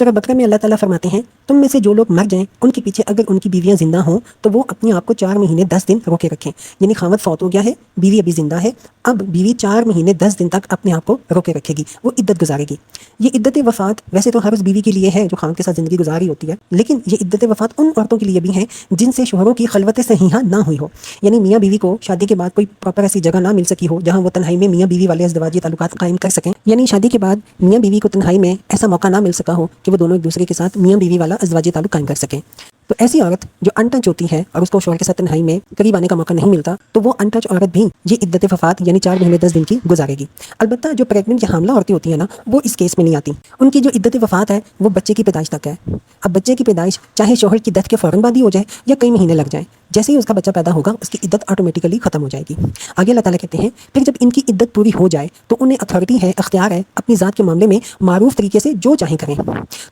سورہ بقرہ میں اللہ تعالیٰ فرماتے ہیں تم میں سے جو لوگ مر جائیں ان کے پیچھے اگر ان کی بیویاں زندہ ہوں تو وہ اپنے آپ کو 4 مہینے 10 دن روکے رکھیں. یعنی خاوند فوت ہو گیا ہے، بیوی ابھی زندہ ہے، اب بیوی 4 مہینے 10 دن تک اپنے آپ کو روکے رکھے گی، وہ عدت گزارے گی. یہ عدت وفات ویسے تو ہر اس بیوی کے لیے ہے جو خاوند کے ساتھ زندگی گزاری ہوتی ہے، لیکن یہ عدت وفات ان عورتوں کے لیے بھی ہے جن سے شوہروں کی خلوت صحیحہ نہ ہوئی ہو. یعنی میاں بیوی کو شادی کے بعد کوئی پراپر ایسی جگہ نہ مل سکی ہو جہاں وہ تنہائی میں میاں بیوی والے ازدواجی تعلقات قائم کر سکیں. یعنی شادی کے بعد میاں بیوی کو تنہائی میں ایسا موقع نہ مل سکا ہو کہ وہ دونوں ایک دوسرے کے ساتھ میاں بیوی والا ازدواجی تعلق قائم کر سکیں. تو ایسی عورت جو ان ٹچ ہوتی ہے اور اس کو شوہر کے ساتھ تنہائی میں قریب آنے کا موقع نہیں ملتا، تو وہ ان ٹچ عورت بھی یہ عدت وفات یعنی 4 مہینے 10 دن کی گزارے گی. البتہ جو پریگننٹ یا حاملہ عورتیں ہوتی ہیں نا، وہ اس کیس میں نہیں آتی. ان کی جو عدت وفات ہے وہ بچے کی پیدائش تک ہے. اب بچے کی پیدائش چاہے شوہر کی ڈیتھ کے فوراً بعد ہی ہو جائے یا کئی مہینے لگ جائیں، جیسے ہی اس کا بچہ پیدا ہوگا اس کی عدت آٹومیٹیکلی ختم ہو جائے گی. آگے اللہ تعالیٰ کہتے ہیں پھر جب ان کی عدت پوری ہو جائے تو انہیں اتھارٹی ہے، اختیار ہے اپنی ذات کے معاملے میں معروف طریقے سے جو چاہیں کریں.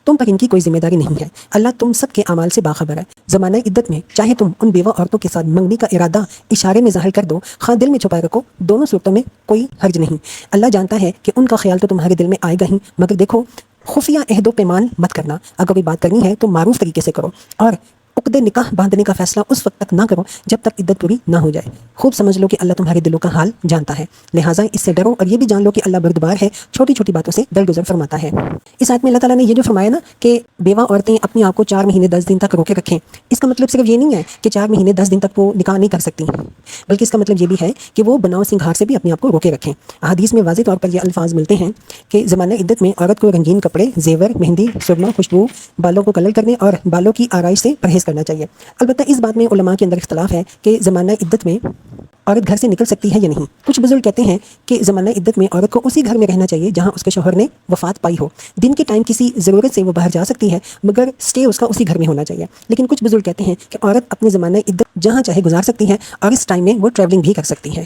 تم پر ان کی کوئی ذمہ داری نہیں ہے. اللہ تم سب کے اعمال سے باخبر ہے. زمانہ عدت میں چاہے تم ان بیوہ عورتوں کے ساتھ منگنی کا ارادہ اشارے میں ظاہر کر دو، خواہ دل میں چھپائے رکھو، دونوں صورتوں میں کوئی حرج نہیں. اللہ جانتا ہے کہ ان کا خیال تو تمہارے دل میں آئے گا ہی، مگر دیکھو خفیہ عہد و پیمان مت کرنا. اگر کوئی بات کرنی ہے تو معروف طریقے سے کرو، اور عقد نکاح باندھنے کا فیصلہ اس وقت تک نہ کرو جب تک عدت پوری نہ ہو جائے. خوب سمجھ لو کہ اللہ تمہارے دلوں کا حال جانتا ہے، لہٰذا اس سے ڈرو اور یہ بھی جان لو کہ اللہ بردبار ہے، چھوٹی چھوٹی باتوں سے درگزر فرماتا ہے. اس آیت میں اللہ تعالیٰ نے یہ جو فرمایا نا کہ بیوہ عورتیں اپنے آپ کو 4 مہینے 10 دن تک روکے رکھیں، اس کا مطلب صرف یہ نہیں ہے کہ 4 مہینے 10 دن تک وہ نکاح نہیں کر سکتی، بلکہ اس کا مطلب یہ بھی ہے کہ وہ بناؤ سنگھار سے بھی اپنے آپ کو روکے رکھیں. احادیث میں واضح طور پر یہ الفاظ ملتے ہیں کہ زمانہ عدت میں عورت کو رنگین کپڑے، زیور، مہندی، سرما، خوشبو، بالوں کو کلر کرنے اور بالوں کی آرائش سے پرہیز کرنا چاہیے. البتہ اس بات میں علماء کے اندر اختلاف ہے کہ زمانہ عدت میں عورت گھر سے نکل سکتی ہے یا نہیں. کچھ بزرگ کہتے ہیں کہ زمانہ عدت میں عورت کو اسی گھر میں رہنا چاہیے جہاں اس کے شوہر نے وفات پائی ہو. دن کے ٹائم کسی ضرورت سے وہ باہر جا سکتی ہے، مگر اسٹے اس کا اسی گھر میں ہونا چاہیے. لیکن کچھ بزرگ کہتے ہیں کہ عورت اپنے زمانہ عدت جہاں چاہے گزار سکتی ہے اور اس ٹائم میں وہ ٹریولنگ بھی کر سکتی ہے.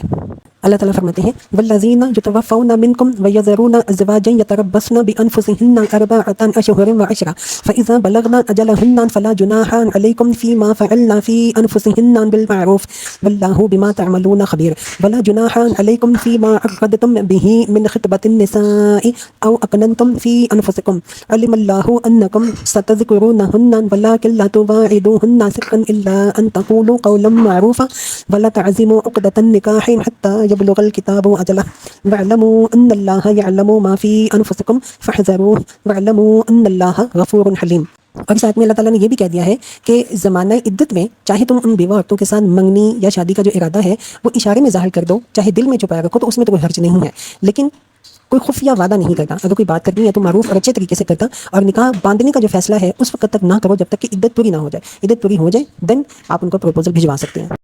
اللہ تعالیٰ فرماتے ہیں والذین یتوفون منکم ویذرون ازواجا یتربصن بانفسہن 4 اشہر وعشرا فاذا بلغن اجلہن فلا جناح علیکم فیما فعلن فی انفسہن بالمعروف واللہ بما تعملون خبیر ولا جناح علیکم فیما عقدتم به من خطبۃ النساء او اکننتم فی انفسکم علم اللہ انکم ستذکرونہن ولکن لا تواعدوہن سرا الا ان تقولوا قولا معروفا ولا تعزموا عقدۃ النکاح حتی يبلغ الكتاب اجله واعلموا ان الله يعلم ما في انفسكم فاحذروه واعلموا ان الله غفور حليم. اور اس آیت میں اللہ تعالیٰ نے یہ بھی کہہ دیا ہے کہ زمانہ عدت میں چاہے تم ان بیوہ عورتوں کے ساتھ منگنی یا شادی کا جو ارادہ ہے وہ اشارے میں ظاہر کر دو، چاہے دل میں چھپائے رکھو، تو اس میں تو کوئی حرج نہیں ہے، لیکن کوئی خفیہ وعدہ نہیں کرتا. اگر کوئی بات کرنی ہے تو معروف اور اچھے طریقے سے کرتا، اور نکاح باندھنے کا جو فیصلہ ہے اس وقت تک نہ کرو جب تک کہ عدت پوری نہ ہو جائے. عدت پوری ہو جائے دین آپ ان کو پروپوزل بھجوا سکتے ہیں.